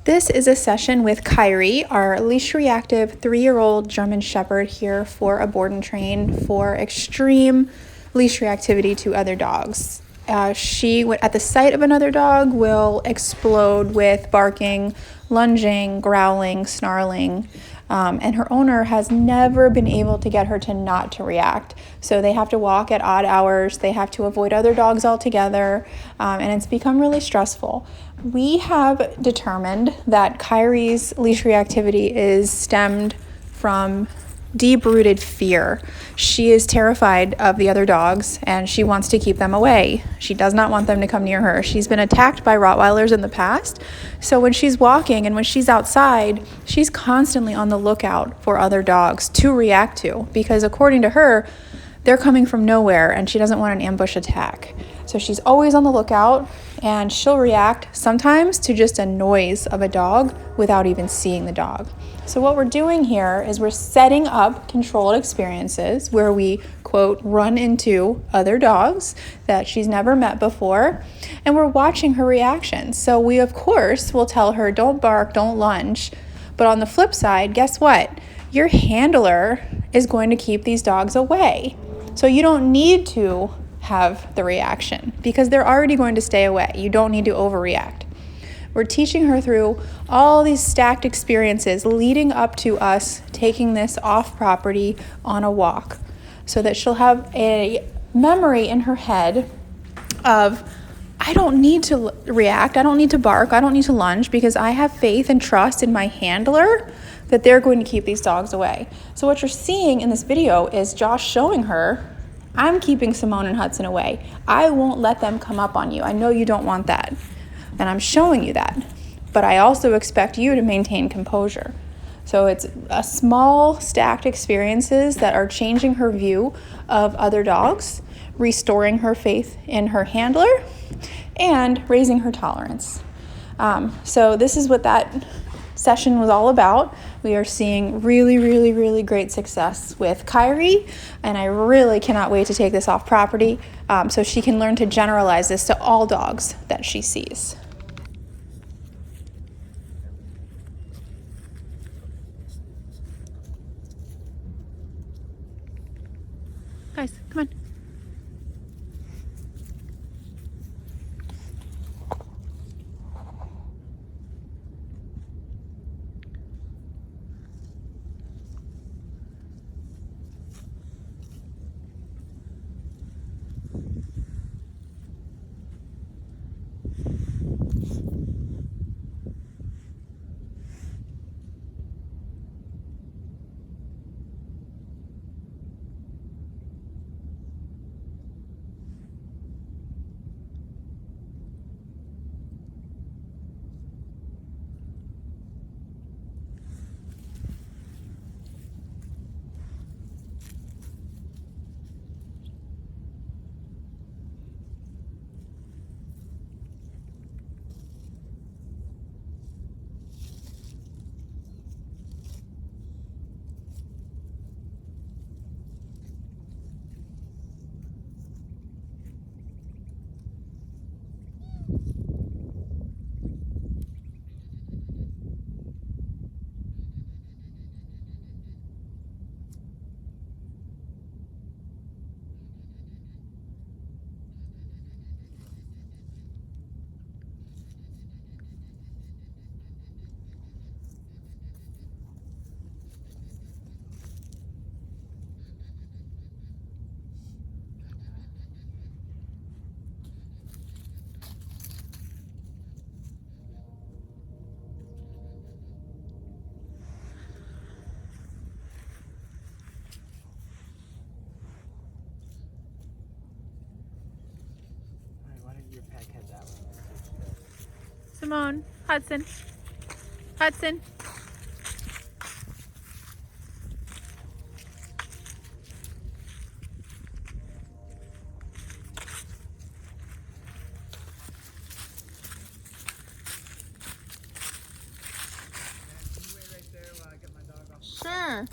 This is a session with Kiari, our leash reactive 3-year-old German Shepherd here for a board and train for extreme leash reactivity to other dogs. She, at the sight of another dog, will explode with barking, lunging, growling, snarling, and her owner has never been able to get her to not to react. So they have to walk at odd hours, they have to avoid other dogs altogether, and it's become really stressful. We have determined that Kiari's leash reactivity is stemmed from deep-rooted fear. She is terrified of the other dogs and she wants to keep them away. She does not want them to come near her. She's been attacked by Rottweilers in the past, so when she's walking and when she's outside, she's constantly on the lookout for other dogs to react to, because according to her, they're coming from nowhere and she doesn't want an ambush attack. So she's always on the lookout, and she'll react sometimes to just a noise of a dog without even seeing the dog. So what we're doing here is we're setting up controlled experiences where we, quote, run into other dogs that she's never met before, and we're watching her reactions. So we, of course, will tell her, don't bark, don't lunge. But on the flip side, guess what? Your handler is going to keep these dogs away. So you don't need to have the reaction because they're already going to stay away. You don't need to overreact. We're teaching her through all these stacked experiences leading up to us taking this off property on a walk, so that she'll have a memory in her head of, I don't need to react, I don't need to bark, I don't need to lunge, because I have faith and trust in my handler that they're going to keep these dogs away. So what you're seeing in this video is Josh showing her, I'm keeping Simone and Hudson away. I won't let them come up on you. I know you don't want that, and I'm showing you that. But I also expect you to maintain composure. So it's a small stacked experiences that are changing her view of other dogs, restoring her faith in her handler, and raising her tolerance. So this is what that session was all about. We are seeing really great success with Kiari, and I really cannot wait to take this off property so she can learn to generalize this to all dogs that she sees. Guys, come on. Simone, Hudson, Hudson. Sure.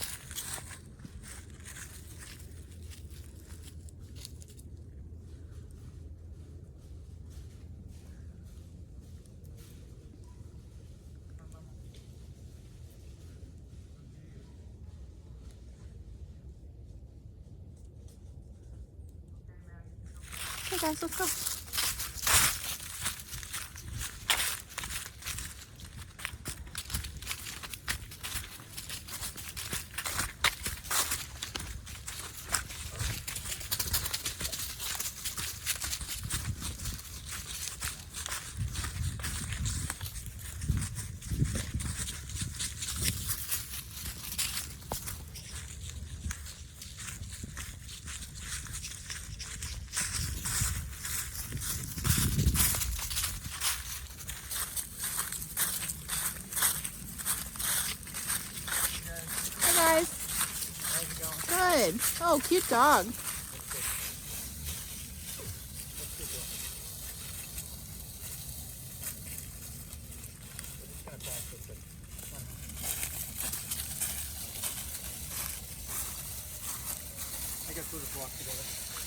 Okay, guys, let's go. Hey guys. How's it going? Good. Oh, cute dog. I guess we'll just walk together.